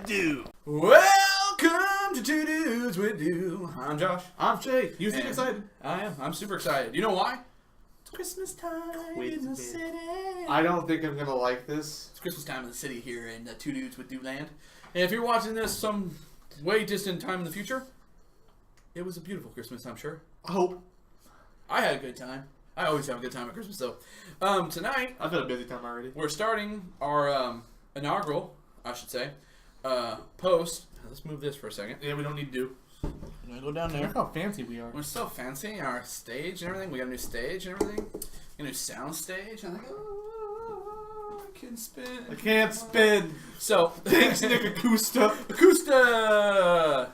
Do. Welcome to Two Dudes with Do. I'm Josh. I'm Shae. You seem excited. I am. I'm super excited. You know why? It's Christmas time in the city. I don't think I'm gonna like this. It's Christmas time in the city here in Two Dudes with Do land. And if you're watching this some way distant time in the future, it was a beautiful Christmas, I'm sure. I hope. I had a good time. I always have a good time at Christmas, though. Tonight, I've had a busy time already. we're starting our inaugural, I should say, post. Let's move this for a second. Yeah, we don't need to do. I'm gonna go down there. Look how fancy we are. We're so fancy. Our stage and everything. We got a new stage and everything. A new sound stage. I'm like, oh, I can spin. I can't spin. So, Thanks, Nick Acosta. Acosta!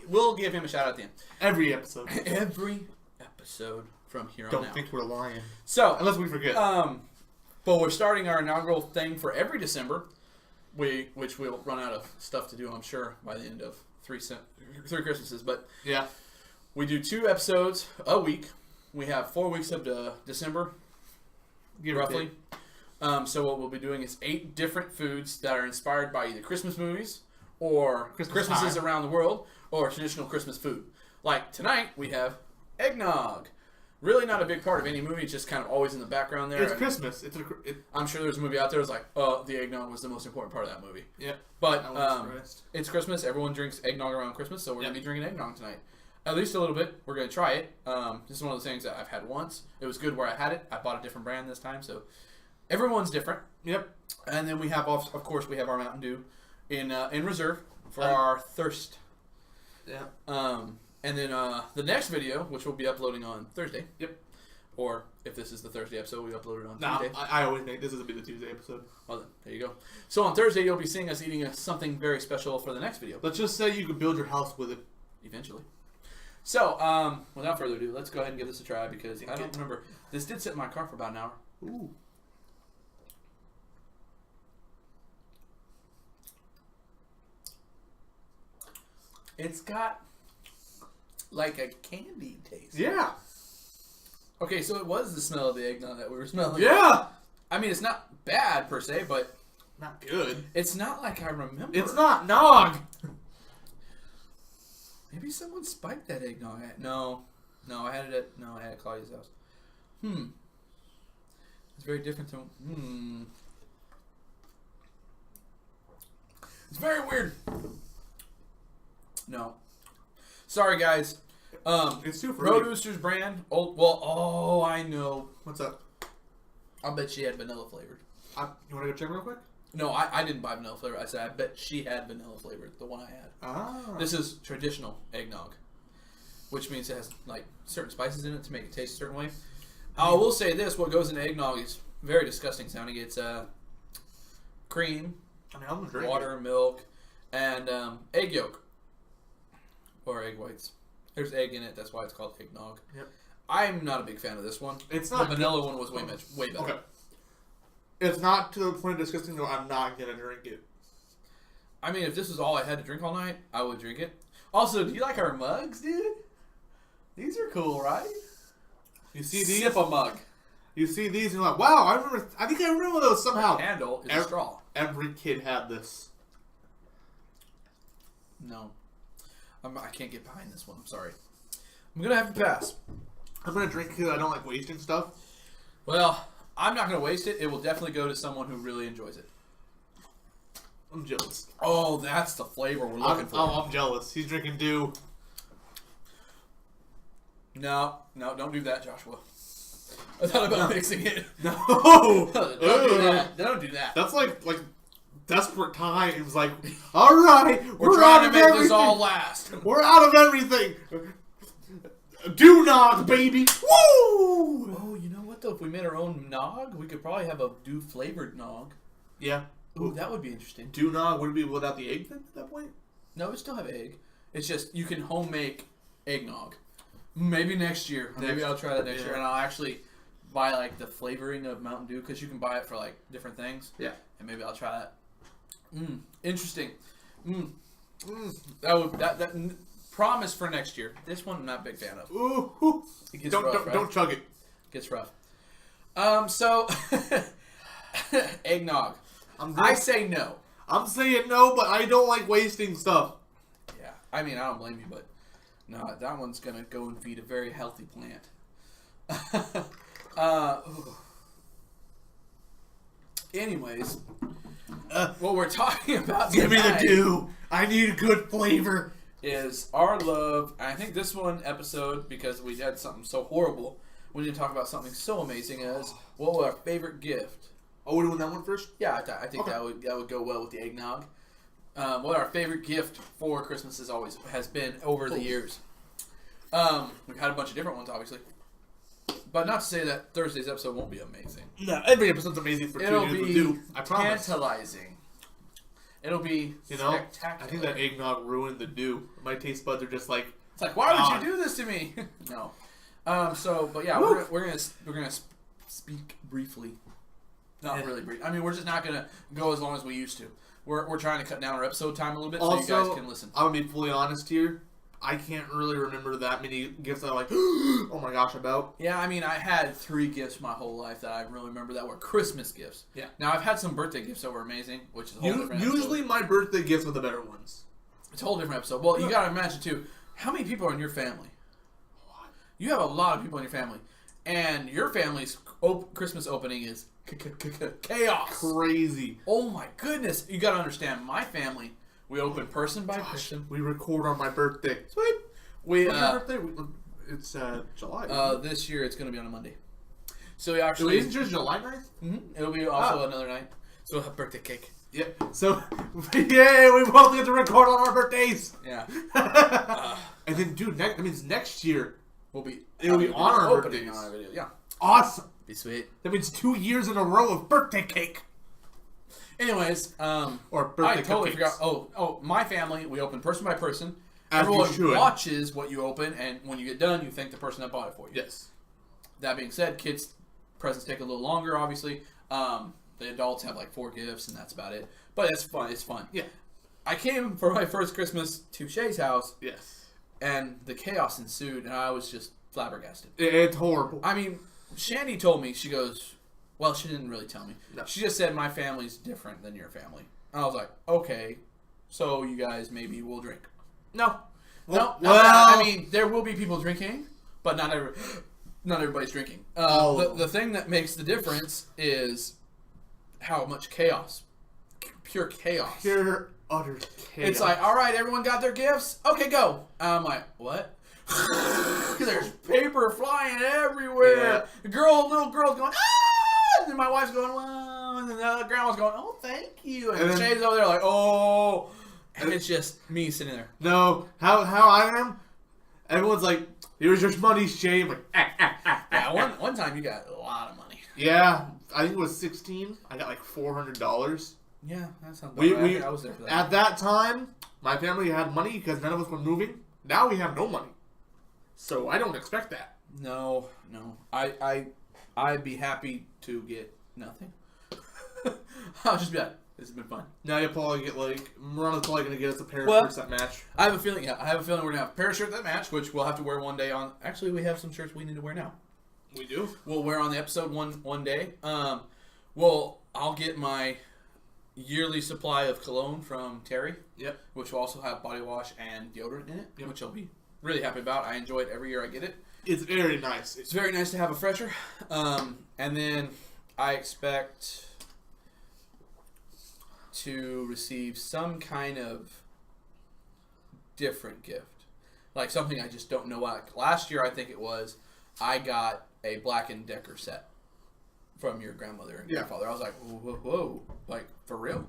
We'll give him a shout out at the end. Every episode. Every episode from here on Don't out. think we're lying. So, Unless we forget. but we're starting our inaugural thing for every December, which we'll run out of stuff to do, I'm sure, by the end of three Christmases. But yeah. we do 2 episodes a week. We have 4 weeks of December, roughly. So what we'll be doing is 8 different foods that are inspired by either Christmas movies or Christmases around the world or traditional Christmas food. Like tonight, we have eggnog. Really not a big part of any movie. It's just kind of always in the background there. It's Christmas. I'm sure there's a movie out there that's like, the eggnog was the most important part of that movie. Yeah. But it's Christmas. Everyone drinks eggnog around Christmas, so we're going to be drinking eggnog tonight. At least a little bit. We're going to try it. This is one of those things that I've had once. It was good where I had it. I bought a different brand this time, so everyone's different. Yep. And then we have, of course, we have our Mountain Dew in reserve for our thirst. Yeah. And then the next video, which we'll be uploading on Thursday. Yep. Or if this is the Thursday episode, we upload it on Tuesday. I always think this is going to be the Tuesday episode. Well, then, there you go. So on Thursday, you'll be seeing us eating something very special for the next video. Let's just say you can build your house with it. Eventually. So, without further ado, let's go ahead and give this a try because I don't remember. This did sit in my car for about an hour. Ooh. It's got like a candy taste. Yeah. Okay, so it was the smell of the eggnog that we were smelling. Yeah. I mean, it's not bad per se, but not good. It's not like I remember. It's not nog. Maybe someone spiked that eggnog. No, I had it at Claudia's house. It's very different than. It's very weird. No. Sorry, guys. It's too Producer's brand. I know. What's up? I'll bet she had vanilla flavored. You want to go check real quick? No, I didn't buy vanilla flavored. I said I bet she had vanilla flavored, the one I had. Ah. This is traditional eggnog, which means it has like certain spices in it to make it taste a certain way. I will say this: what goes in eggnog is very disgusting sounding. It's cream, water, milk, and egg yolk or egg whites. There's egg in it. That's why it's called eggnog. Yep. I'm not a big fan of this one. It's not. The vanilla one was way better. Okay. It's not to the point of disgusting, though. I'm not gonna drink it. I mean, if this was all I had to drink all night, I would drink it. Also, do you like our mugs, dude? These are cool, right? You see these? Sip a mug. You see these and you're like, wow, I think I remember those somehow. The handle is a straw. Every kid had this. No. I can't get behind this one. I'm sorry. I'm going to have to pass. I'm going to drink because I don't like wasting stuff. Well, I'm not going to waste it. It will definitely go to someone who really enjoys it. I'm jealous. Oh, that's the flavor we're looking for. I'm jealous. He's drinking Dew. No, don't do that, Joshua. I thought about mixing it. No. Don't do that. Don't do that. That's like desperate times. Like, all right, we're trying to make this all last. We're out of everything. Do nog, baby. Woo! Oh, you know what though? If we made our own nog, we could probably have a Dew flavored nog. Yeah. Ooh, that would be interesting. Dew nog would it be without the egg then at that point? No, we still have egg. It's just you can home make eggnog. Maybe next year. Maybe I'll try that next year, and I'll actually buy like the flavoring of Mountain Dew because you can buy it for like different things. Yeah. And maybe I'll try that. Interesting. That promise for next year. This one I'm not a big fan of. Ooh. It gets rough, right? Don't chug it. Gets rough. So eggnog. I say no. I'm saying no, but I don't like wasting stuff. Yeah, I mean, I don't blame you, but no, that one's gonna go and feed a very healthy plant. Anyways, what we're talking about Give me the tonight dew. I need a good flavor. is our love. I think this one episode, because we had something so horrible, we need to talk about something so amazing as what was our favorite gift. Oh, we're doing that one first? Yeah, I think Okay. that would go well with the eggnog. What our favorite gift for Christmas has been over the years. We've had a bunch of different ones, obviously, but not to say that Thursday's episode won't be amazing. No, every episode's amazing for 2 It'll years be to do. I promise. tantalizing. It'll be spectacular. I think that eggnog ruined the dew. My taste buds are just like, It's like, why God. would you do this to me? No. But yeah, we're gonna speak briefly. Not really brief. I mean, we're just not gonna go as long as we used to. We're trying to cut down our episode time a little bit so you guys can listen. I'm gonna be fully honest here. I can't really remember that many gifts that I'm like, oh my gosh, about. Yeah, I mean, I had 3 gifts my whole life that I really remember that were Christmas gifts. Yeah. Now, I've had some birthday gifts that were amazing, which is a whole different episode. Usually my birthday gifts are the better ones. It's a whole different episode. Well, you gotta imagine, too, how many people are in your family? You have a lot of people in your family. And your family's Christmas opening is chaos. Crazy. Oh my goodness. You gotta understand, my family, we open person by person. We record on my birthday. Sweet. When's your birthday? It's July. This year it's gonna be on a Monday. So we actually... So isn't yours July 9th? Mm-hmm. It'll be also another night. So we'll have birthday cake. Yeah. So, yay, we both get to record on our birthdays. Yeah. And then, dude, that means next year It'll be on our opening birthdays. on our video. Yeah. Awesome. Be sweet. That means 2 years in a row of birthday cake. Anyways, Or birthday I totally cupcakes. forgot. Oh, my family, we open person by person. As you Everyone should. watches what you open, and when you get done, you thank the person that bought it for you. Yes. That being said, kids' presents take a little longer, obviously. The adults have like 4 gifts, and that's about it. But it's fun. It's fun. Yeah. I came for my first Christmas to Shae's house, Yes. and the chaos ensued, and I was just flabbergasted. It's horrible. I mean, Shandy told me, she goes, well, she didn't really tell me. No. She just said, my family's different than your family. And I was like, okay, so you guys maybe will drink. No. Well, I mean, there will be people drinking, but not everybody's drinking. The thing that makes the difference is how much chaos. Pure chaos. Pure, utter chaos. It's like, all right, everyone got their gifts? Okay, go. I'm like, what? There's paper flying everywhere. Yeah. The little girl's going, ah! And then my wife's going, wow. And then the other grandma's going, oh, thank you. And then- Shay's over there like, oh. And it's just me sitting there. No, how I am, everyone's like, here's your money, Shae. I'm like, Yeah, one time you got a lot of money. Yeah, I think it was 16. I got like $400. Yeah, that sounds We right. I was there for that. At that time, my family had money because none of us were moving. Now we have no money, so I don't expect that. No. I'd be happy to get nothing. I'll just be like, this has been fun. Now you'll probably get Ronald's probably gonna get us a pair of Well, shirts that match. I have a feeling. Yeah, I have a feeling we're gonna have a pair of shirts that match, which we'll have to wear one day on. Actually, we have some shirts we need to wear now. We do. We'll wear on the episode one day. Well, I'll get my yearly supply of cologne from Terry. Yep. Which will also have body wash and deodorant in it, which I'll be really happy about. I enjoy it every year I get it. It's very nice. It's very nice to have a fresher. And then I expect to receive some kind of different gift. Like something I just don't know what. Last year, I think it was, I got a Black & Decker set from your grandmother and grandfather. I was like, whoa. Like, for real?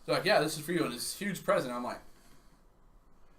They're like, yeah, this is for you. And it's a huge present. I'm like,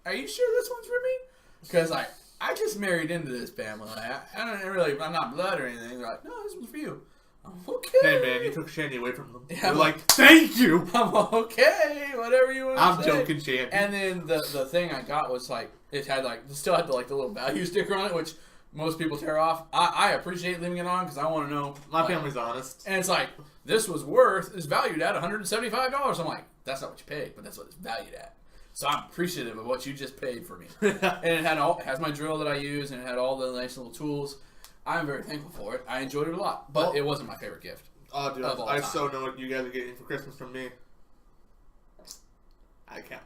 are you sure this one's for me? Because, like, I just married into this family. I'm not blood or anything. They're like, no, this one's for you. I'm okay. Hey man, you took Shandy away from them. Yeah, You're like, thank you. I'm okay. Whatever you want to I'm say. joking, Shandy. And then the thing I got was like, it still had the little value sticker on it, which most people tear off. I appreciate leaving it on because I want to know. My family's honest. And it's like, this is valued at $175. I'm like, that's not what you paid, but that's what it's valued at. So I'm appreciative of what you just paid for me. And it has my drill that I use, and it had all the nice little tools. I'm very thankful for it. I enjoyed it a lot, but it wasn't my favorite gift. Oh, dude, of all I time. so know what you guys are getting for Christmas from me.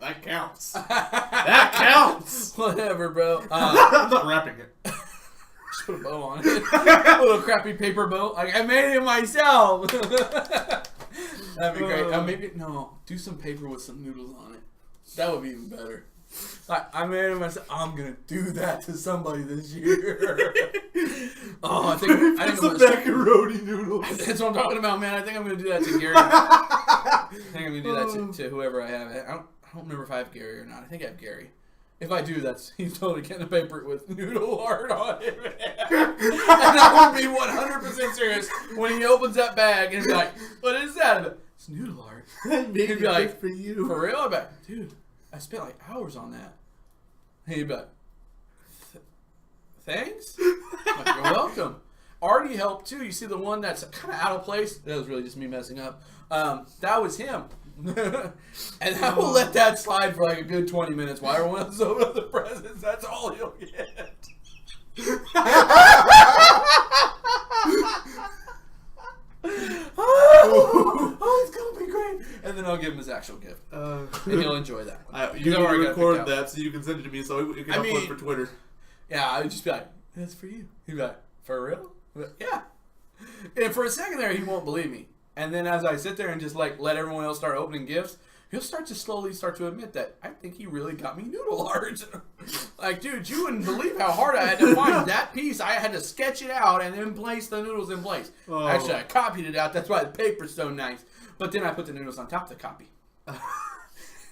That counts. That counts. Whatever, bro. I'm not wrapping it. Just put a bow on it. A little crappy paper bow. Like, I made it myself. That'd be great. Do some paper with some noodles on it. That would be even better. I made it myself. I'm gonna do that to somebody this year. I think some macaroni noodles. That's what I'm talking about, man. I think I'm gonna do that to Gary. I think I'm gonna do that to whoever I have. I don't remember if I have Gary or not. I think I have Gary. If I do, he's totally getting a paper with noodle art on it, man. And I would be 100% serious when he opens that bag and he's like, "What is that?" It's noodle art. He'd be like, "For you, for real?" I'd be like, "Dude, I spent like hours on that." And he'd be like, "Thanks." I'm like, "You're welcome." Artie helped too. You see the one that's kind of out of place? That was really just me messing up. That was him. And I will let that slide for like a good 20 minutes while everyone else opens up the presents. That's all he'll get. It's gonna be great. And then I'll give him his actual gift, and he'll enjoy that one. You can record that so you can send it to me so you can upload for Twitter. Yeah, I would just be like, "That's for you." He'd be like, "For real?" Like, yeah. And for a second there, he won't believe me. And then as I sit there and just like let everyone else start opening gifts, he'll slowly start to admit that I think he really got me noodle art. Like, dude, you wouldn't believe how hard I had to find that piece. I had to sketch it out and then place the noodles in place. Oh. Actually, I copied it out. That's why the paper's so nice. But then I put the noodles on top of the copy.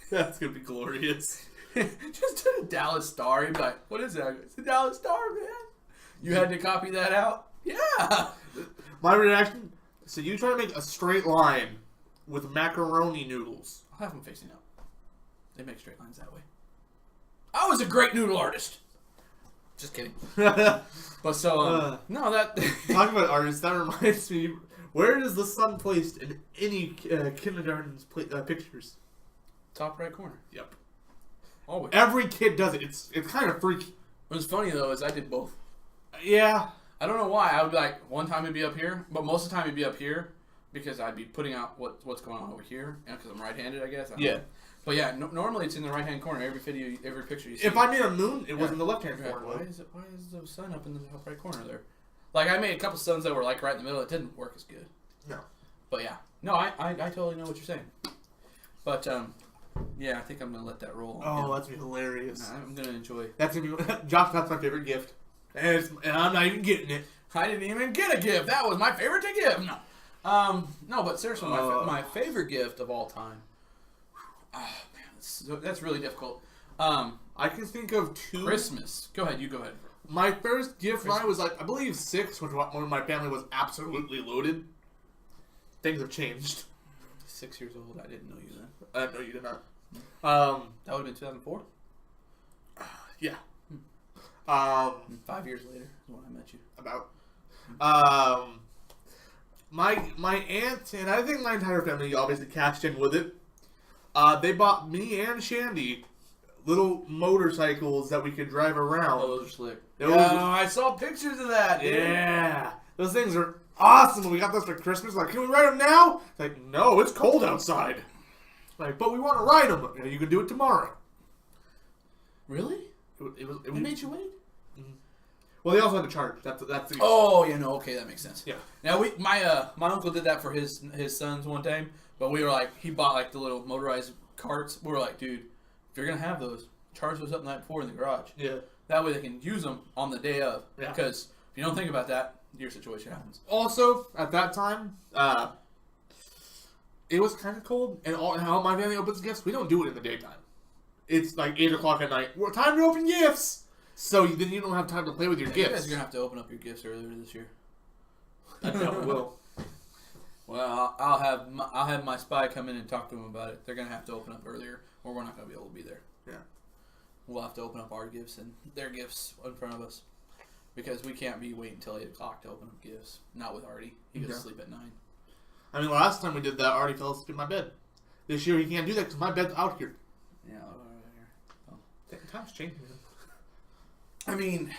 That's going to be glorious. Just to the Dallas Star. He'd be like, "What is that?" It's the Dallas Star, man. You had to copy that out? Yeah. My reaction... So you try to make a straight line with macaroni noodles. I'll have them facing up. They make straight lines that way. I was a great noodle artist. Just kidding. But so, no, that... Talking about artists, that reminds me, where is the sun placed in any kindergarten's pictures? Top right corner. Yep. Always. Every kid does it. It's kind of freaky. What's funny, though, is I did both. Yeah. I don't know why. I would be like, one time it'd be up here, but most of the time it'd be up here because I'd be putting out what's going on over here, because I'm right-handed, I guess. I don't know. But yeah, normally it's in the right-hand corner. Every picture you see. If I made a moon, it was in the left-hand corner. Why is the sun up in the top right corner there? Like, I made a couple suns that were like right in the middle. It didn't work as good. No. But yeah, no, I totally know what you're saying. But yeah, I think I'm gonna let that roll. Oh, that's hilarious. I'm gonna enjoy. That's gonna be Josh. That's my favorite gift. And I'm not even getting it. I didn't even get a gift. That was my favorite to give. No, but seriously, my favorite gift of all time. Oh, man, that's really difficult. I can think of two. Christmas. Go ahead. You go ahead. My first gift when I was like, I believe 6, when my family was absolutely loaded. Things have changed. 6 years old. I didn't know you then. No, you did not. That would have been 2004. Yeah. 5 years later is when I met you. About. My aunt and I think my entire family obviously cashed in with it. They bought me and Shandy little motorcycles that we could drive around. Oh, those are slick. I saw pictures of that. Dude. Yeah, those things are awesome. We got those for Christmas. Like, can we ride them now? It's like, no, it's cold outside. Like, but we want to ride them. You can do it tomorrow. Really? It made you wait? Mm-hmm. Well, they also had to charge. That's the. Oh, yeah, no, okay, that makes sense. Yeah. Now my uncle did that for his sons one time, but we were like, he bought like the little motorized carts. We were like, dude, if you're gonna have those, charge those up the night before in the garage. Yeah. That way they can use them on the day of. Yeah. Because if you don't think about that, your situation happens. Also, at that time, it was kind of cold, and how my family opens gifts, we don't do it in the daytime. It's like 8 o'clock at night. Well, time to open gifts. So then you don't have time to play with your gifts. You guys are gonna have to open up your gifts earlier this year. I probably will. Well, I'll have my spy come in and talk to them about it. They're gonna have to open up earlier, or we're not gonna be able to be there. Yeah. We'll have to open up our gifts and their gifts in front of us, because we can't be waiting until 8 o'clock to open up gifts. Not with Artie. He goes to sleep at 9. I mean, last time we did that, Artie fell asleep in my bed. This year he can't do that because my bed's out here. Yeah. Time's changing. I mean,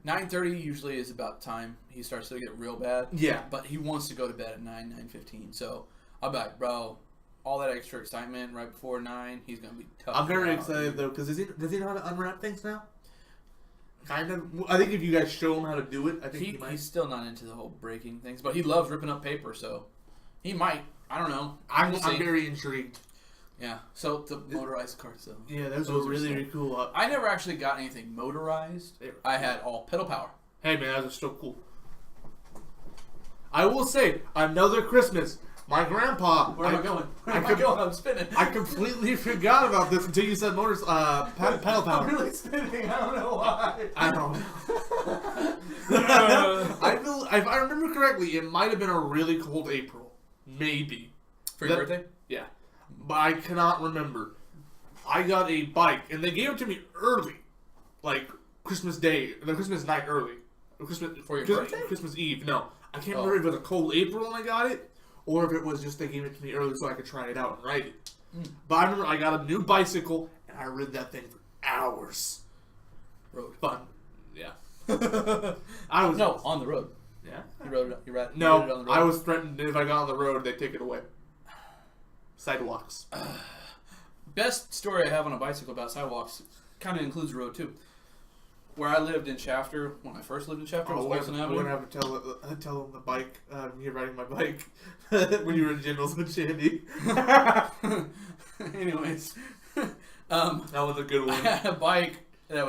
9:30 usually is about time he starts to get real bad. Yeah. But he wants to go to bed at 9:15. So I'll be like, bro, all that extra excitement right before 9, he's gonna be tough. I'm very excited though, because does he know how to unwrap things now? Kind of. I think if you guys show him how to do it, I think he might. He's still not into the whole breaking things, but he loves ripping up paper, so he might. I don't know. I'm very intrigued. Yeah. So the motorized cars, though. Yeah, those were really cool. I never actually got anything motorized. I had all pedal power. Hey man, that was still cool. I will say, another Christmas. My grandpa. Where am I going? Where am I going? I'm spinning. I completely forgot about this until you said pedal power. I'm really spinning. I don't know why. I don't know. If I remember correctly, it might have been a really cold April. Maybe. For your birthday? Yeah. But I cannot remember. I got a bike, and they gave it to me early. Like, Christmas Day. The Christmas night early. For your birthday? Christmas Eve. No. I can't remember if it was a cold April when I got it, or if it was just they gave it to me early so I could try it out and ride it. But I remember I got a new bicycle, and I rode that thing for hours. Road. Fun. Yeah. On the road. Yeah. You rode it. You rode it No, on the road. I was threatened if I got on the road, they'd take it away. Sidewalks. Best story I have on a bicycle about sidewalks kind of includes the road too. Where I lived in Shafter, when I first lived in Shafter, was Wilson Avenue. We're going to have to tell them the bike, you're riding my bike, when you were in Generals with Shandy. Anyways. That was a good one. I had a bike that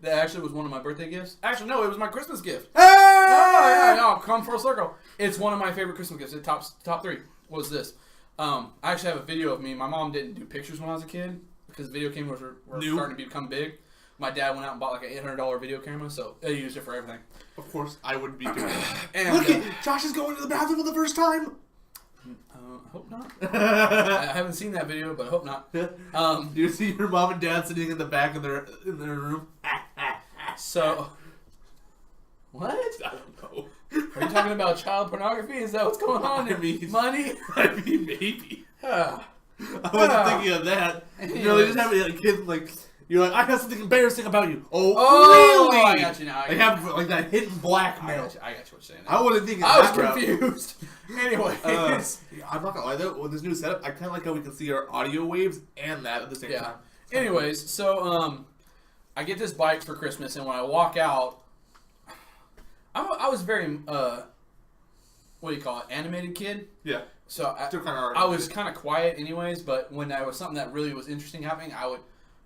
actually was one of my birthday gifts. Actually, no, it was my Christmas gift. Hey! No, come full circle. It's one of my favorite Christmas gifts. It top 3 was this. I actually have a video of me. My mom didn't do pictures when I was a kid because video cameras were starting to become big. My dad went out and bought like an $800 video camera, so they used it for everything. Of course, I wouldn't be doing it. And, look at Josh is going to the bathroom for the first time. I hope not. I haven't seen that video, but I hope not. Do you see your mom and dad sitting in the back of their room? So, what? I don't know. Are you talking about child pornography? Is that what's going on? I mean, money? I mean, maybe. I wasn't thinking of that. You know, they just have like kids like. You're like, I got something embarrassing about you. Oh, really? I got you now. They have like that hidden blackmail. I got you what you're saying. I wasn't thinking. I was confused. Anyways, I'm not gonna lie though. With this new setup, I kind of like how we can see our audio waves and that at the same time. Anyways, so I get this bike for Christmas, and when I walk out, I was very what do you call it? Animated kid. Yeah. So I was kind of quiet, anyways. But when there was something that really was interesting happening, I would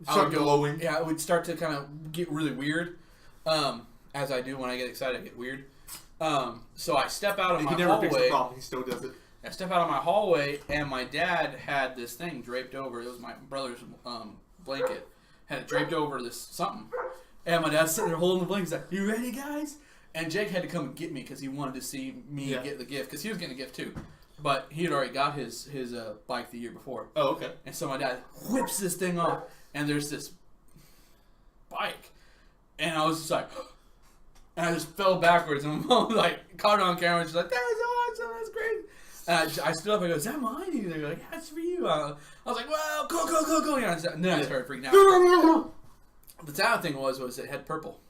glowing. Yeah, I would start to kind of get really weird, as I do when I get excited. I get weird. So I step out of my hallway. He never fixed the problem. He still does it. I step out of my hallway, and my dad had this thing draped over. It was my brother's blanket. Had it draped over this something. And my dad's sitting there holding the blanket. He's like, "You ready, guys?" And Jake had to come and get me because he wanted to see me get the gift because he was getting a gift too. But he had already got his bike the year before. Oh, okay. And so my dad whips this thing off, and there's this bike. And I was just like, and I just fell backwards. And my mom like caught it on camera. And she's like, "That's awesome. That's great." And I stood up and I go, "Is that mine?" And they're like, "Yeah, it's for you." I was like, "Well, go. You know, and then I started freaking out. The sad thing was it had purple.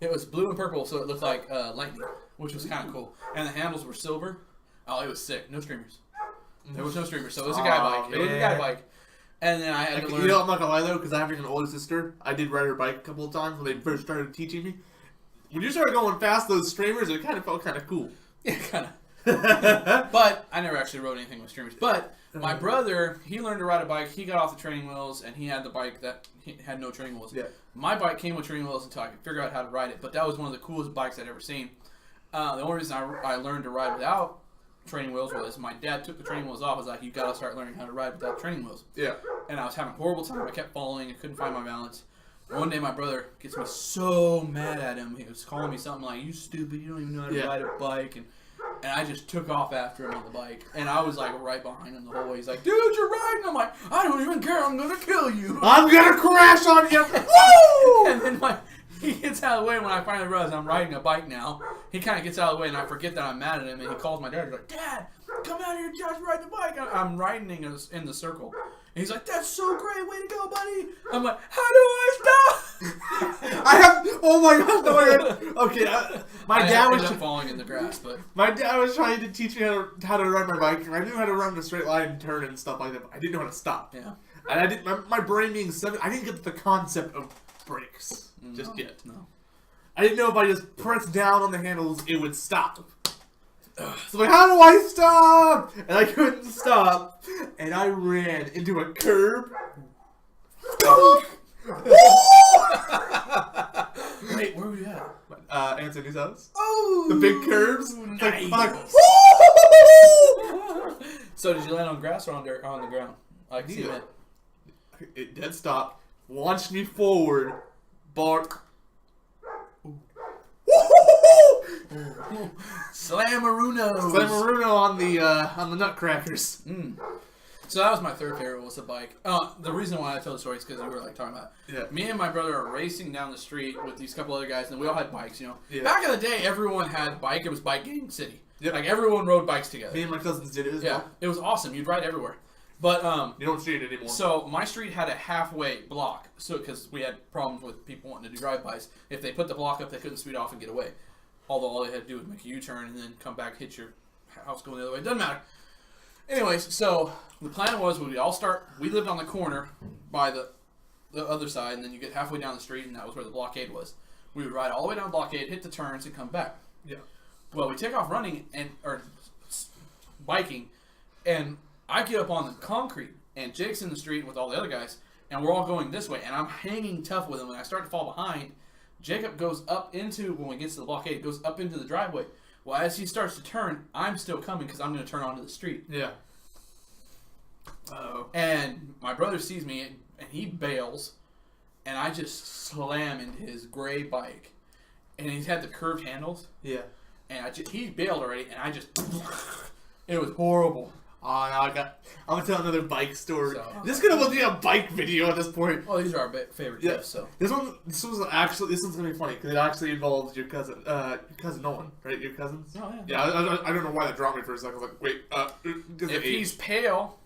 It was blue and purple, so it looked like lightning, which was kind of cool. And the handles were silver. Oh, it was sick. No streamers. There was no streamers, so it was a guy bike. Man. It was a guy bike. And then I had to learn. You know, I'm not gonna lie though, because I have an older sister. I did ride her bike a couple of times when they first started teaching me. When you started going past those streamers, it kind of felt kind of cool. Yeah, kind of. But I never actually rode anything with streamers. But my brother, he learned to ride a bike. He got off the training wheels, and he had the bike that had no training wheels. Yeah. My bike came with training wheels until I could figure out how to ride it. But that was one of the coolest bikes I'd ever seen. The only reason I learned to ride without training wheels was my dad took the training wheels off. I was like, "You gotta start learning how to ride without training wheels." Yeah. And I was having a horrible time. I kept falling. I couldn't find my balance. One day my brother gets me so mad at him. He was calling me something like, "You stupid, you don't even know how to ride a bike." And I just took off after him on the bike. And I was like right behind him the whole way. He's like, "Dude, you're riding." I'm like, "I don't even care. I'm going to kill you. I'm going to crash on you." Woo! And then he gets out of the way when I finally realize I'm riding a bike now. He kind of gets out of the way and I forget that I'm mad at him. And he calls my dad. He's like, "Dad, come out here, Josh, ride the bike. I'm riding in the circle. And he's like, that's so great, way to go, buddy. I'm like, how do I stop? Oh my gosh, no, okay, my dad was falling in the grass, but my dad was trying to teach me how to ride my bike, and I knew how to run in a straight line and turn and stuff like that, but I didn't know how to stop. Yeah. And I didn't, my brain being 7, I didn't get the concept of brakes just yet. No. I didn't know if I just pressed down on the handles, it would stop. So like, how do I stop? And I couldn't stop. And I ran into a curb. Wait, where were we at? Anthony's house. Oh! The big curbs. Nice. So did you land on grass or on the ground? Like cement? It dead stopped. Launched me forward. Bark. Slamaruno on the nutcrackers. So that was my third favorite, was the bike. The reason why I tell the story is because you were like talking about it. Yeah. Me and my brother are racing down the street with these couple other guys, and we all had bikes. You know, yeah. Back in the day, everyone had a bike. It was Bike Gang City. Yep. Like everyone rode bikes together. Me and my cousins did it as well. It was awesome. You'd ride everywhere. But you don't see it anymore. So my street had a halfway block. So because we had problems with people wanting to do drive-bys, if they put the block up, they couldn't speed off and get away. Although all they had to do was make a U-turn and then come back, hit your house going the other way. It doesn't matter. Anyways, so the plan was we all start. We lived on the corner by the other side, and then you get halfway down the street, and that was where the blockade was. We would ride all the way down the blockade, hit the turns, and come back. Yeah. Well, we take off running or biking, and I get up on the concrete, and Jake's in the street with all the other guys, and we're all going this way, and I'm hanging tough with him, and I start to fall behind. Jacob goes up into, when we get to the blockade, goes up into the driveway. Well, as he starts to turn, I'm still coming because I'm going to turn onto the street. Yeah. Uh-oh. And my brother sees me, and he bails, and I just slam into his gray bike. And he's had the curved handles. Yeah. And he bailed already, and I just... It was horrible. Oh, no, I'm going to tell another bike story. So, this is going to be a bike video at this point. Well, these are our favorite gifts, so... This one's going to be funny, because it actually involves your cousin Nolan, right? Your cousins? Oh, yeah. Yeah, I don't know why that dropped me for a second. I was like, wait, if he's pale...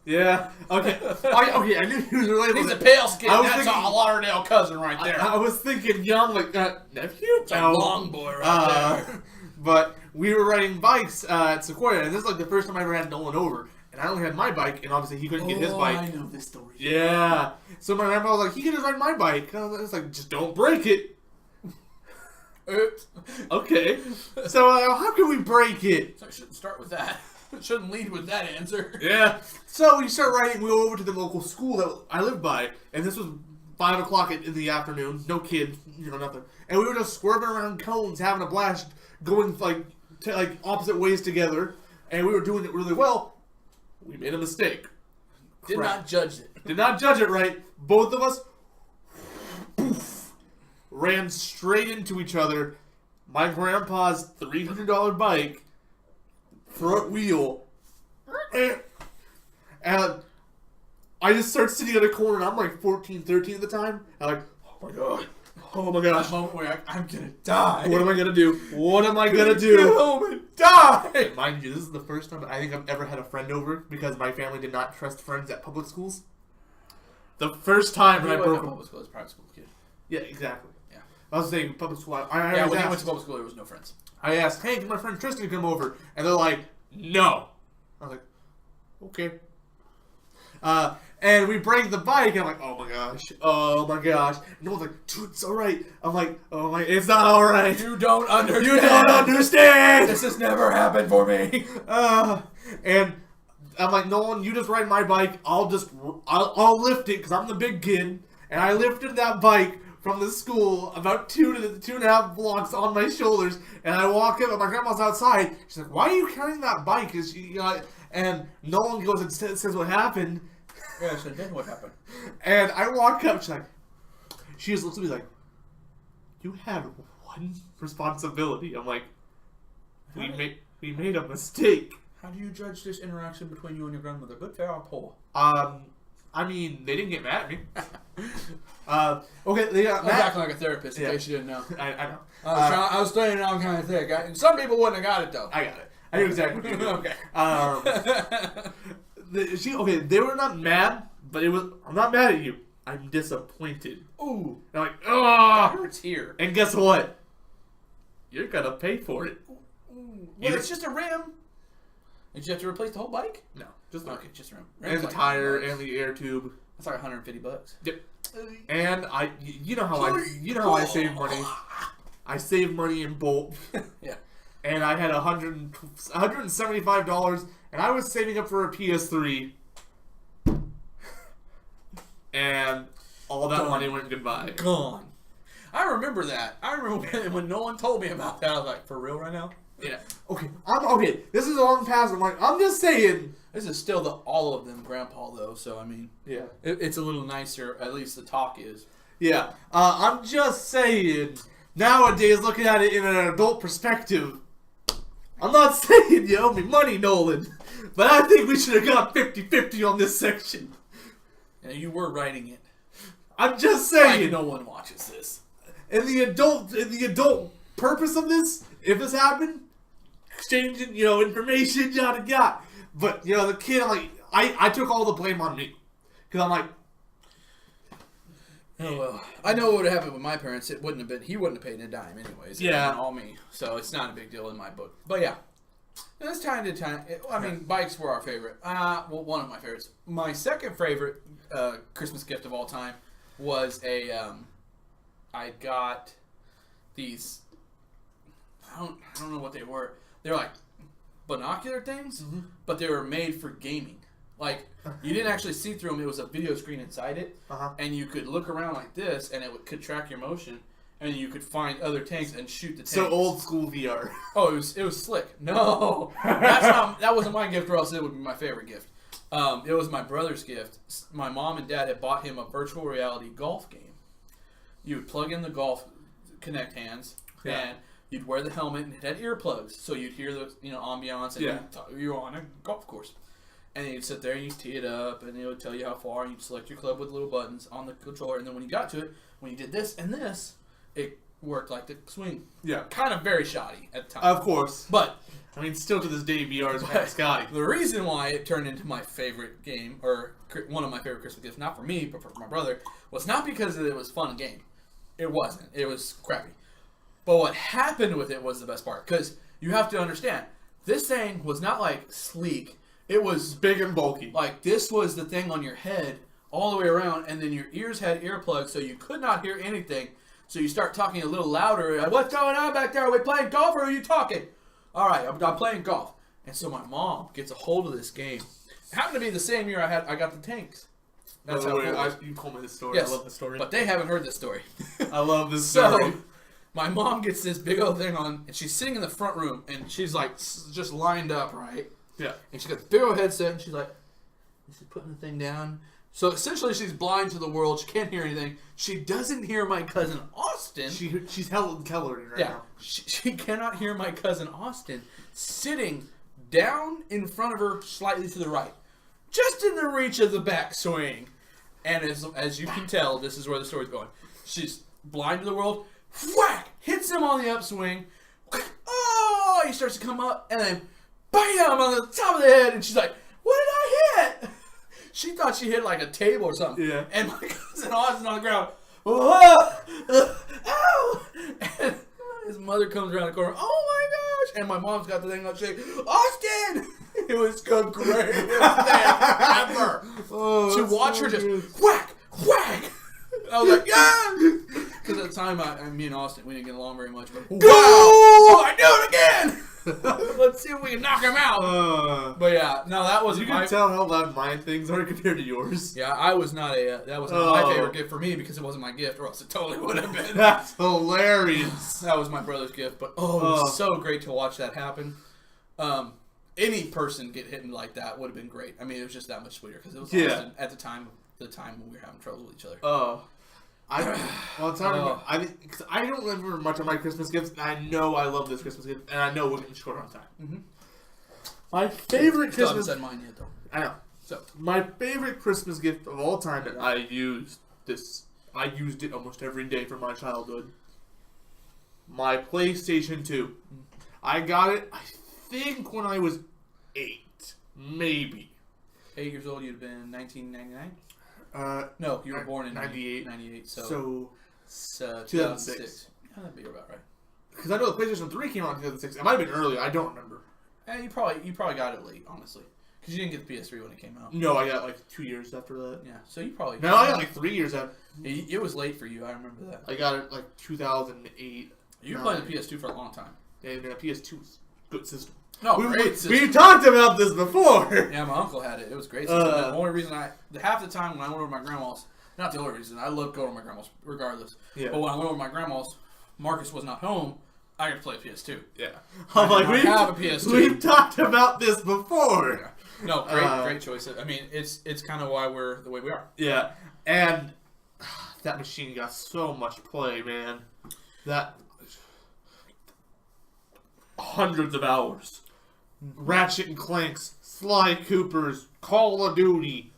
Yeah. Okay. I knew he was related. He's a pale skin. That's a Lauderdale cousin right there. I was thinking young, like nephew. It's a long boy right there. But we were riding bikes at Sequoia, and this is like the first time I ever had Nolan over. And I only had my bike, and obviously he couldn't get his bike. I know this story. Yeah. So my grandpa was like, he can just ride my bike. And I was like, just don't break it. Oops. Okay. So how can we break it? So I shouldn't start with that. Shouldn't lead with that answer. Yeah. So we start riding. We go over to the local school that I live by, and this was 5 o'clock in the afternoon. No kids, nothing. And we were just swerving around cones, having a blast, going like opposite ways together. And we were doing it really well. We made a mistake. Did not judge it. Did not judge it right. Both of us poof, ran straight into each other. My grandpa's $300 bike. Front wheel, and I just start sitting in a corner, and I'm like 14, 13 at the time, and I'm like, oh my gosh, That moment where I'm gonna die. what am I gonna do? What am I gonna do? Get home and die. Mind you, this is the first time I think I've ever had a friend over because my family did not trust friends at public schools. The first time when I broke up. Public school, it's private school kid. Yeah, exactly. Yeah. I was saying public school. When he went to public school, there was no friends. I asked, hey, get my friend Tristan to come over. And they're like, no. I was like, okay. And we break the bike, and I'm like, oh my gosh. And no one's like, dude, it's alright. I'm like, oh my, it's not alright. You don't understand. You don't understand. This has never happened for me. And I'm like, Nolan, you just ride my bike. I'll lift it, because I'm the big kid. And I lifted that bike from the school about 2.5 blocks on my shoulders, and I walk in, and my grandma's outside. She's like, why are you carrying that bike? And Nolan goes and says what happened. Yeah, so then what happened? And I walk up, she just looks at me like, you had one responsibility. I'm like, we made a mistake. How do you judge this interaction between you and your grandmother? Good, fair, or poor? I mean, they didn't get mad at me. Okay, they got I'm mad. acting like a therapist in case you didn't know. I know. I was staying on kind of thick. Some people wouldn't have got it, though. I got I knew exactly what you mean. Okay. They were not mad, but I'm not mad at you. I'm disappointed. Ooh. And I'm like, oh, It hurts here. and guess what? You're gonna pay for it. Well, it's just a rim. Did you have to replace the whole bike? No, just Okay, just a rim. and the tire and the air tube. That's like $150. Yep. And you know how I save money. I save money in bulk. Yeah. And I had $175, and I was saving up for a PS3. And all that money went goodbye. Gone. I remember that. I remember when Nolan told me about that. I was like, for real right now? Yeah. Okay. Okay. This is a long past. I'm just saying. This is still all of them grandpa though, so I mean, Yeah. it's a little nicer. At least the talk is. Yeah. I'm just saying. Nowadays, looking at it in an adult perspective, I'm not saying you owe me money, Nolan, but I think we should have got 50-50 on this section. And you were writing it. I'm just saying. Like no one watches this. In the adult purpose of this, if this happened, exchanging, information, yada yada. But the kid, I took all the blame on me, because I'm like, oh well. I know what would have happened with my parents. He wouldn't have paid a dime anyways. It Yeah. would've been all me. So it's not a big deal in my book. But yeah. And it's time to time. I mean, bikes were our favorite. Well, one of my favorites. My second favorite Christmas gift of all time was I got these. I don't know what they were. They're like binocular things, but they were made for gaming. Like you didn't actually see through them. It was a video screen inside it, and you could look around like this, and could track your motion, and you could find other tanks and shoot the tanks. so old school VR. Oh, it was slick. No, that wasn't my gift, or else it would be my favorite gift. It was my brother's gift. My mom and dad had bought him a virtual reality golf game. You would plug in the golf Connect hands, and you'd wear the helmet, and it had earplugs, so you'd hear the ambiance, and you're on a golf course. And you'd sit there and you'd tee it up, and it would tell you how far, and you'd select your club with little buttons on the controller, and then when you got to it, when you did this and this, it worked like the swing. Yeah. Kind of very shoddy at the time. Of course. But I mean, still to this day, VR is kind of scotty. the reason why it turned into my favorite game, or one of my favorite Christmas gifts, not for me, but for my brother, was not because it was a fun game. It wasn't. It was crappy. But what happened with it was the best part. Because you have to understand, this thing was not like sleek. It was Big and bulky. like this was the thing on your head all the way around, and then your ears had earplugs, so you could not hear anything. So you start talking a little louder. Like, what's going on back there? Are we playing golf or are you talking? All right, I'm playing golf. And so my mom gets a hold of this game. It happened to be the same year I got the tanks. That's how how cool it was. you told me this story. Yes, I love this story. but they haven't heard this story. I love this story. So my mom gets this big old thing on, and she's sitting in the front room, and she's like just lined up, right? Yeah. And she's got the big old headset, and she's like, this is putting the thing down. So essentially, she's blind to the world. She can't hear anything. She doesn't hear my cousin Austin. She's Helen Keller right now. She cannot hear my cousin Austin sitting down in front of her, slightly to the right, just in the reach of the backswing. And as you can tell, this is where the story's going. She's blind to the world. Whack! Hits him on the upswing. Oh! He starts to come up, and then bam! On the top of the head, and she's like, "What did I hit?" She thought she hit like a table or something. Yeah. And my cousin Austin on the ground. Ow! And his mother comes around the corner. Oh my gosh! And my mom's got the thing on shake. Austin! It was the greatest thing ever. Oh, To watch her just whack, whack. I was like, yeah! Because at the time, me and Austin, we didn't get along very much. But wow! I do it again! Let's see if we can knock him out. But yeah, no, that was You can tell how loud my things are compared to yours. Yeah, I was not that was not my favorite gift for me because it wasn't my gift, or else it totally would have been. That's hilarious. That was my brother's gift, but it was so great to watch that happen. Any person get hit like that would have been great. I mean, it was just that much sweeter because it was Austin at the time when we were having trouble with each other. It's hard. Because I don't remember much of my Christmas gifts, and I know I love this Christmas gift, and I know we're getting short on time. Mm-hmm. My favorite Still Christmas. haven't said mine yet, though. I know. So my favorite Christmas gift of all time that I used it almost every day for my childhood. My PlayStation 2. I got it. I think when I was 8, maybe. 8 years old, you'd have been 1999? No, you were born in 98. 98, So 2006. Yeah, that'd be about right. Because I know the PlayStation 3 came out in 2006. It might have been earlier. I don't remember. You probably got it late, honestly. Because you didn't get the PS3 when it came out. No, I got like 2 years after that. Yeah, so you probably... No, I got like 3 years after. It was late for you, I remember that. I got it like 2008. You were playing the PS2 for a long time. Yeah, the PS2 was a good system. No, great system. We talked about this before. Yeah, my uncle had it. It was a great system. The only reason half the time when I went over to my grandma's, not the only reason, I love going to my grandma's regardless. Yeah. But when I went over to my grandma's, Marcus was not home, I could play PS2. Yeah. I'm like, we have a PS2. We've talked about this before. Yeah. No, great choice. I mean, it's kind of why we're the way we are. Yeah. And that machine got so much play, man. That hundreds of hours. Ratchet and Clanks, Sly Coopers, Call of Duty.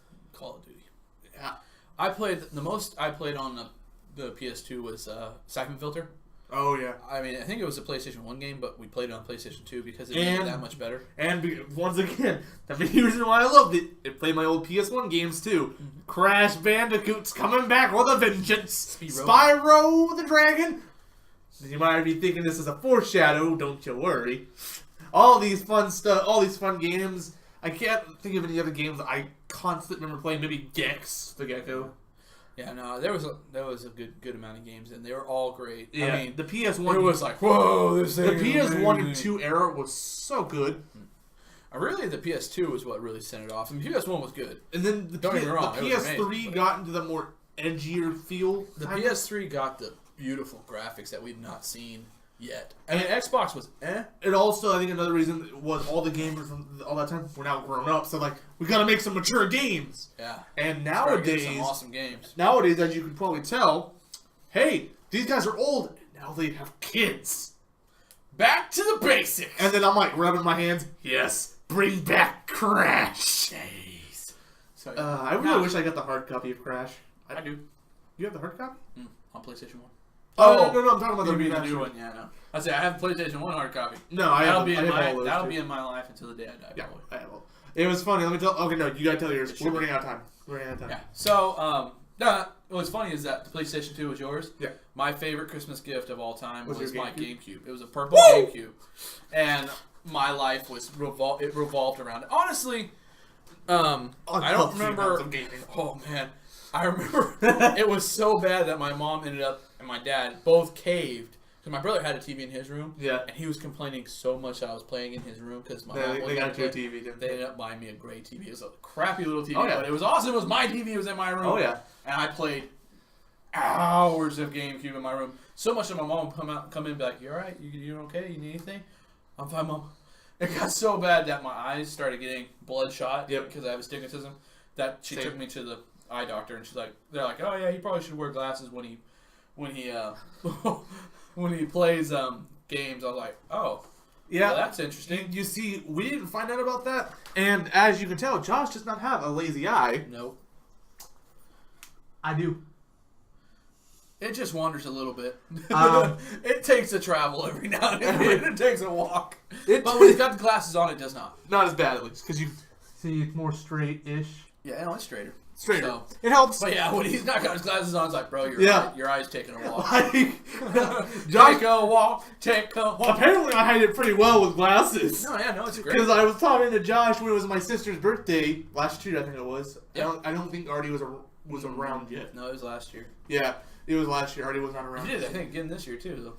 Yeah. The most I played on the PS2 was Siphon Filter. Oh, yeah. I mean, I think it was a PlayStation 1 game, but we played it on PlayStation 2 because it made it that much better. And once again, the main reason why I loved it, it played my old PS1 games too. Mm-hmm. Crash Bandicoot's coming back with a vengeance. Spyro the Dragon. You might be thinking this is a foreshadow, don't you worry. All these fun stuff, all these fun games. I can't think of any other games I constantly remember playing. Maybe Gex, the Gecko. Yeah, no, there was a good amount of games, and they were all great. Yeah, I mean, the PS1. It was like, whoa, this thing. The PS1 and 2 era was so good. Really, the PS2 was what really sent it off. And the PS1 was good. And then the PS3 got into the more edgier feel. The PS3 got the beautiful graphics that we've not seen yet. I mean, Xbox was And also, I think another reason was all the gamers from all that time were now grown up. So, like, we gotta make some mature games. Yeah. And nowadays, some awesome games. Nowadays, as you can probably tell, hey, these guys are old. And now they have kids. Back to the basics. And then I'm like rubbing my hands. Yes, bring back Crash. Jeez. So, I really wish I got the hard copy of Crash. I do. You have the hard copy? On PlayStation 1. Oh, no, I'm talking about the new one. Yeah, no. I say I have PlayStation 1 hard copy. No, that'll be in my life until the day I die. Yeah, probably. I have all. It was funny. Let me tell. Okay, no, you gotta tell yours. We're running out of time. Yeah. So, what's funny is that the PlayStation 2 was yours. Yeah. My favorite Christmas gift of all time was my GameCube. It was a purple GameCube, and my life was revolved around it. Honestly, I don't remember. Oh man. I remember it was so bad that my mom and my dad both caved. Because my brother had a TV in his room. Yeah. And he was complaining so much that I was playing in his room because my mom they got your TV, didn't they? They ended up buying me a great TV. It was a crappy little TV, but it was awesome. It was my TV. It was in my room. Oh, yeah. And I played hours of GameCube in my room. So much that my mom would come in and be like, you all right? You okay? You need anything? I'm fine, Mom. It got so bad that my eyes started getting bloodshot because I have astigmatism that she took me to the eye doctor, and they're like, oh yeah, he probably should wear glasses when he when he plays games. I was like, oh yeah, well, that's interesting. You see, we didn't find out about that, and as you can tell, Josh does not have a lazy eye. Nope. I do. It just wanders a little bit. It takes a travel every now and then. It takes a walk. But when he's got the glasses on, it does not. Not as bad, at least, because you see more straight-ish. Yeah, no, it's straighter. Straighter. So, it helps. But yeah, when he's not got his glasses on, it's like, bro, your eye's taking a walk. Josh, take a walk. Apparently, I hide it pretty well with glasses. No, it's great. Because I was talking to Josh when it was my sister's birthday last year, I think it was. Yeah. I don't think Artie was around yet. No, it was last year. Yeah, it was last year. Artie was not around. You did, I think, again this year too, though.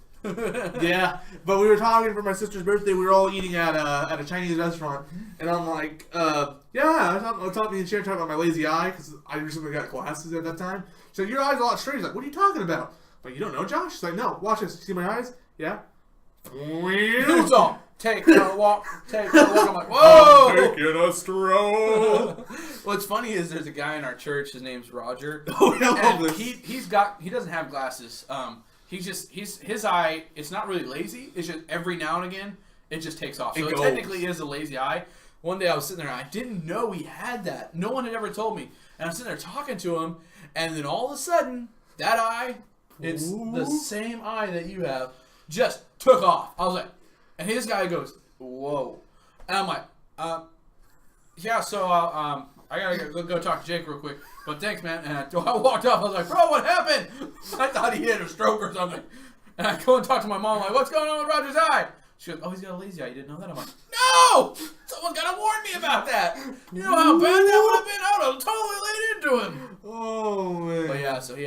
Yeah, but we were talking for my sister's birthday. We were all eating at a Chinese restaurant, and I'm like, I was talking to Sharon about my lazy eye because I recently got glasses at that time. So your eye's a lot straight. He's like, what are you talking about? But you don't know, Josh? She's like, no, watch this. See my eyes? Yeah. Who's on? Take a walk. Take a walk. I'm like, whoa! I'm taking a stroll. What's funny is there's a guy in our church. His name's Roger. Oh, yeah, I love this. He doesn't have glasses. His eye, it's not really lazy. It's just every now and again, it just takes off. So it technically is a lazy eye. One day I was sitting there and I didn't know he had that. No one had ever told me. And I'm sitting there talking to him, and then all of a sudden, that eye, it's the same eye that you have, just took off. I was like, and his guy goes, whoa. And I'm like, yeah, so I gotta go talk to Jake real quick. But thanks, man. And I walked off. I was like, bro, what happened? I thought he had a stroke or something. And I go and talk to my mom. Like, what's going on with Roger's eye? She goes, oh, he's got a lazy eye. You didn't know that? I'm like, no! Someone's got to warn me about that. You know how bad that would have been? I would have totally laid into him. Oh, man. But yeah, so he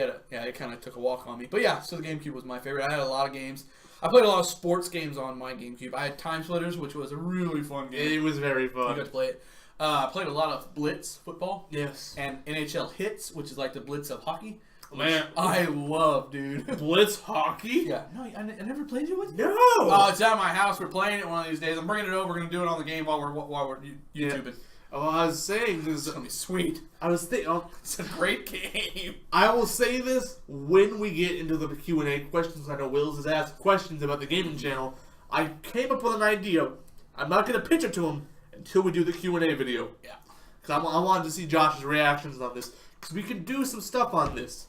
kind of took a walk on me. But yeah, so the GameCube was my favorite. I had a lot of games. I played a lot of sports games on my GameCube. I had Time Splitters, which was a really fun game. It was very fun. You got to play it. I played a lot of Blitz football. Yes. And NHL Hits, which is like the Blitz of hockey. Man, I love, dude. Blitz hockey? Yeah. No, I never played it with you. No. Oh, it's at my house. We're playing it one of these days. I'm bringing it over. We're gonna do it on the game while we're YouTubing. Yeah. Oh, I was saying this. It's gonna be sweet. I was thinking. It's a great game. I will say this when we get into the Q&A questions. I know Wills has asked questions about the gaming channel. I came up with an idea. I'm not gonna pitch it to him until we do the Q&A video. Yeah. Because I wanted to see Josh's reactions on this. Because we can do some stuff on this.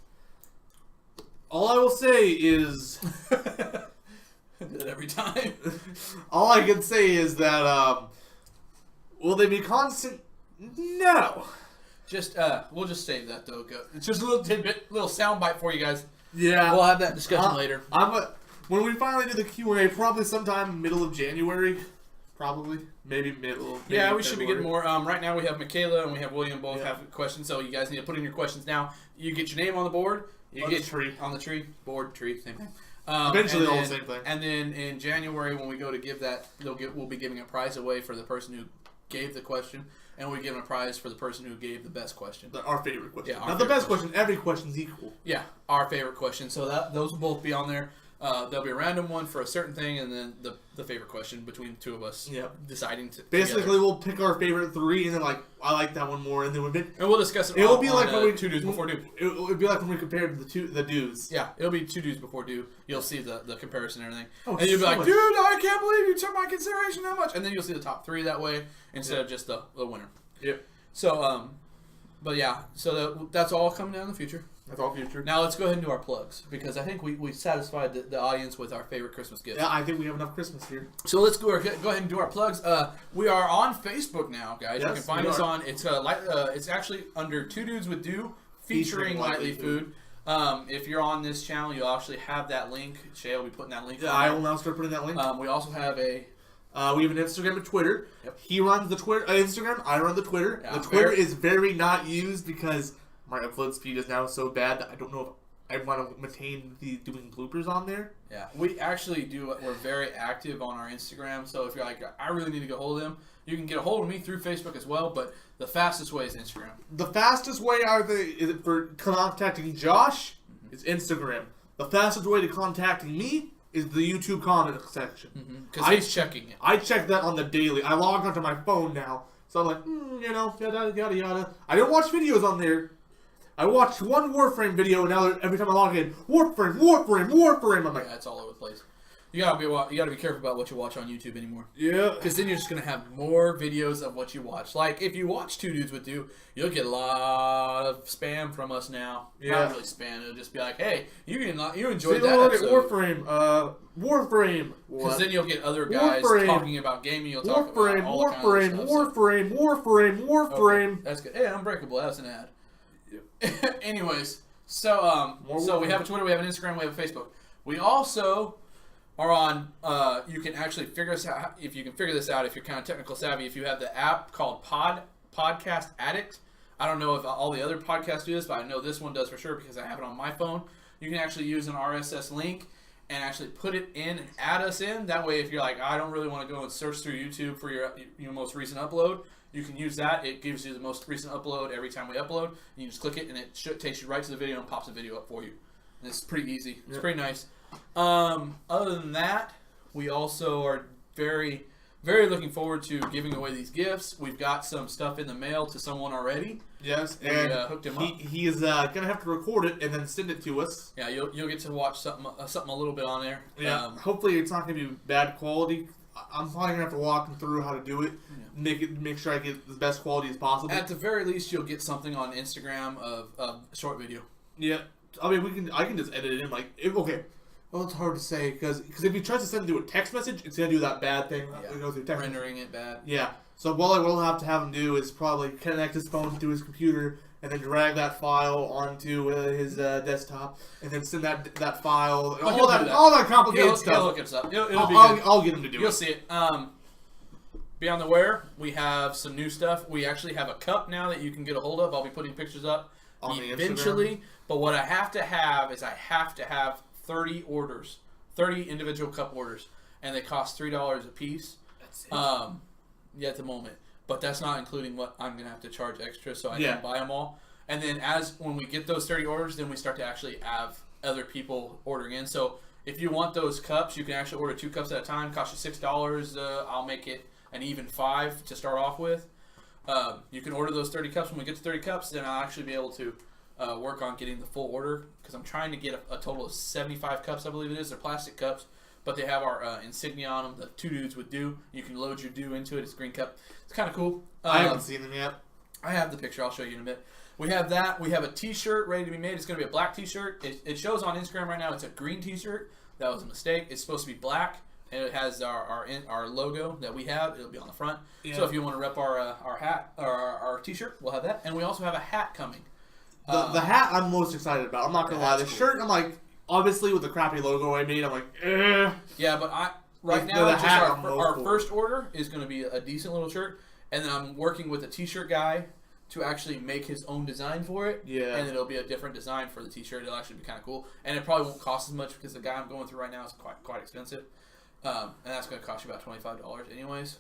All I will say is... every time. All I can say is that, will they be constant? No. Just, we'll just save that, though. It's just a little tidbit, little soundbite for you guys. Yeah. We'll have that discussion later. When we finally do the Q&A, probably sometime middle of January. Probably. Maybe middle. Maybe Yeah, we February. should be getting more. Right now we have Michaela and we have William both have questions, so you guys need to put in your questions now. You get your name on the board. You get the tree. Board, tree, same thing. Eventually all the same thing. And then in January when we go to give that, we'll be giving a prize away for the person who gave the question, and we'll be giving a prize for the person who gave the best question. Our favorite question. Yeah, not the best question. Every question's equal. Yeah, our favorite question. So those will both be on there. There'll be a random one for a certain thing, and then the favorite question between the two of us. Yep. Deciding to Basically, together. we'll pick our favorite three, and then I like that one more, and then we'll discuss it. It'll be like when we two dudes before do. It'll be like when we compared the dudes. Yeah, it'll be two dudes before do. You'll see the comparison and everything, Oh, and you'll be so like, much. dude, I can't believe you took my consideration that much. And then you'll see the top three that way instead of just the winner. Yep. So but yeah, so that's all coming down in the future. That's all future. Now let's go ahead and do our plugs because I think we satisfied the audience with our favorite Christmas gifts. Yeah, I think we have enough Christmas here. So let's go ahead and do our plugs. We are on Facebook now, guys. Yes, you can find us on. It's actually under Two Dudes with Do featuring Lightly Food. If you're on this channel, you'll actually have that link. Shay will be putting that link. Yeah, I will now start putting that link. We also have a. We have an Instagram and Twitter. Yep. He runs the Twitter, Instagram. I run the Twitter. Yeah, the Twitter is very not used because my upload speed is now so bad that I don't know if I want to maintain doing bloopers on there. Yeah, we actually do. We're very active on our Instagram. So if you're like, I really need to get a hold of him, you can get a hold of me through Facebook as well. But the fastest way is Instagram. The fastest way for contacting Josh is Instagram. The fastest way to contacting me is the YouTube comment section. Because he's checking it. I check that on the daily. I log onto my phone now. So I'm like, yada, yada, yada. I don't watch videos on there. I watched one Warframe video, and now every time I log in, Warframe. I'm like, yeah, it's all over the place. You gotta be careful about what you watch on YouTube anymore. Yeah. Because then you're just gonna have more videos of what you watch. Like if you watch Two Dudes with Do, you'll get a lot of spam from us now. Yeah. Not really spam. It'll just be like, hey, you enjoyed See, that look at episode. Warframe. Because then you'll get other guys talking about gaming. You'll talk about all kinds of stuff. Warframe. Okay, that's good. Hey, Unbreakable. That's an ad. Anyways, so we have a Twitter, we have an Instagram, we have a Facebook. We also are on. You can actually figure this out if you can figure this out if you're kind of technical savvy. If you have the app called Podcast Addict, I don't know if all the other podcasts do this, but I know this one does for sure because I have it on my phone. You can actually use an RSS link and actually put it in and add us in. That way, if you're like, I don't really want to go and search through YouTube for your most recent upload, you can use that. It gives you the most recent upload every time we upload. You just click it, and it takes you right to the video and pops the video up for you. And it's pretty easy. It's pretty nice. Other than that, we also are very, very looking forward to giving away these gifts. We've got some stuff in the mail to someone already. Yes, and we hooked him up. He is gonna have to record it and then send it to us. Yeah, you'll get to watch something a little bit on there. Yeah, hopefully it's not gonna be bad quality. I'm probably gonna have to walk him through how to do it, make sure I get the best quality as possible. At the very least, you'll get something on Instagram of a short video. Yeah, I mean I can just edit it in. Like, okay, Well, it's hard to say because if he tries to send it through a text message, it's gonna do that bad thing. Yeah. It goes through text Rendering it bad. Yeah. So what I will have to have him do is probably connect his phone to his computer and then drag that file onto his desktop and then send that file. All that complicated stuff. He'll look it up. It'll be good. I'll get him to do it. You'll see it. Beyond the Wear, we have some new stuff. We actually have a cup now that you can get a hold of. I'll be putting pictures up eventually. But what I have to have is 30 orders, 30 individual cup orders, and they cost $3 a piece. That's it. Yeah, at the moment, but that's not including what I'm gonna have to charge extra, so I can buy them all. And then when we get those 30 orders, then we start to actually have other people ordering in. So if you want those cups, you can actually order 2 cups at a time. Cost you $6. I'll make it an even $5 to start off with. You can order those 30 cups. When we get to 30 cups, then I'll actually be able to work on getting the full order because I'm trying to get a total of 75 cups, I believe it is. They're plastic cups, but they have our insignia on them. The 2 dudes with dew. You can load your dew into it. It's a green cup. It's kind of cool. I haven't seen them yet. I have the picture. I'll show you in a bit. We have that. We have a T-shirt ready to be made. It's going to be a black T-shirt. It shows on Instagram right now. It's a green T-shirt. That was a mistake. It's supposed to be black, and it has our logo that we have. It'll be on the front. Yeah. So if you want to rep our hat or our T-shirt, we'll have that. And we also have a hat coming. The hat I'm most excited about. I'm not gonna lie. The shirt, I'm like, obviously with the crappy logo I made, I'm like, eh. Yeah, but our first order is going to be a decent little shirt, and then I'm working with a T-shirt guy to actually make his own design for it. Yeah. And it'll be a different design for the T-shirt. It'll actually be kind of cool, and it probably won't cost as much because the guy I'm going through right now is quite expensive, and that's going to cost you about $25 anyways.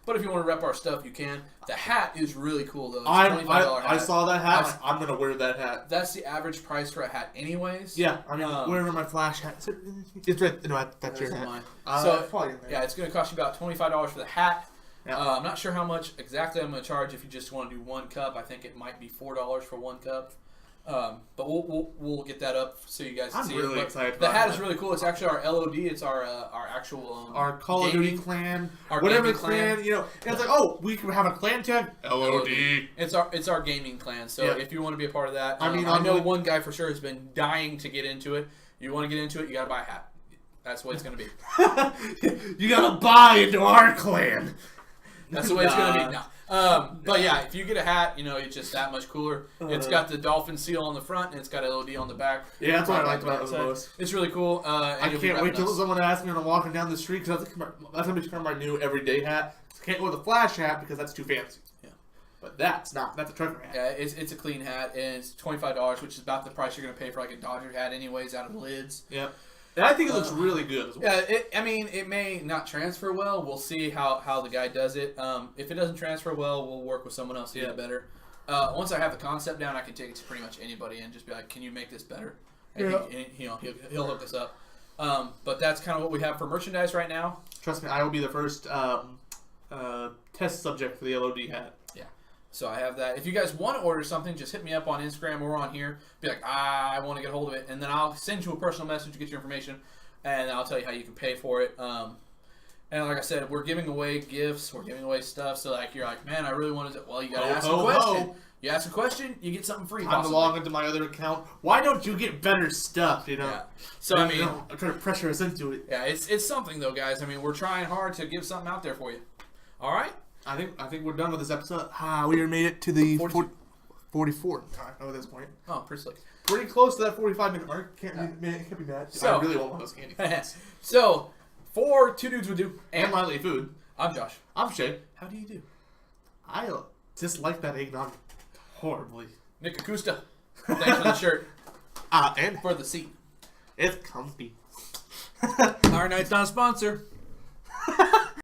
But if you want to rep our stuff, you can. The hat is really cool, though. It's a $25 hat. I saw that hat. I'm going to wear that hat. That's the average price for a hat anyways. Yeah, I mean, wearing my Flash hat. It's right. No, that's your hat. Mine. It's going to cost you about $25 for the hat. Yeah. I'm not sure how much exactly I'm going to charge if you just want to do 1 cup. I think it might be $4 for 1 cup. But we'll get that up so you guys can see it. I'm really excited. The hat is really cool. It's actually our LOD. It's our actual our Call of Duty clan, whatever clan. You know, and it's like, oh, we can have a clan tag. LOD. It's our gaming clan. So if you want to be a part of that, I know one guy for sure has been dying to get into it. You want to get into it, you got to buy a hat. That's what it's going to be. You got to buy into our clan. That's the way it's going to be now. But yeah, if you get a hat, you know, it's just that much cooler. It's got the dolphin seal on the front, and it's got LOD on the back. Yeah, that's what I liked about it the most. It's really cool. I can't wait till someone asks me when I'm walking down the street, because that's going to become my new everyday hat. I can't go with a Flash hat, because that's too fancy. Yeah. But that's not. That's a trucker hat. Yeah, it's a clean hat, and it's $25, which is about the price you're going to pay for like a Dodger hat anyways, out of the lids. Yep. And I think it looks really good as well. Yeah, it may not transfer well. We'll see how the guy does it. If it doesn't transfer well, we'll work with someone else to get it better. Once I have the concept down, I can take it to pretty much anybody and just be like, can you make this better? And he'll hook us up. But that's kind of what we have for merchandise right now. Trust me, I will be the first test subject for the LOD hat. Yeah. So I have that. If you guys want to order something, just hit me up on Instagram or on here. Be like, I want to get a hold of it. And then I'll send you a personal message to get your information. And I'll tell you how you can pay for it. And like I said, we're giving away gifts. We're giving away stuff. So like you're like, man, I really wanted it. Well, you got to ask a question. You ask a question, you get something free. Time to log into my other account. Why don't you get better stuff, you know? Yeah. So, I mean... I'm trying to pressure us into it. Yeah, it's something, though, guys. I mean, we're trying hard to give something out there for you. All right? I think we're done with this episode. We made it to the 44 at this point. Oh, pretty slick. Pretty close to that 45-minute mark. Can't be mad. So, I really want one of those candy canes. So, for Two Dudes With Do and Miley Food, I'm Josh. I'm Shae. How do you do? I dislike that eggnog horribly. Nick Acosta. Thanks for the shirt. And for the seat. It's comfy. Our night's not a sponsor.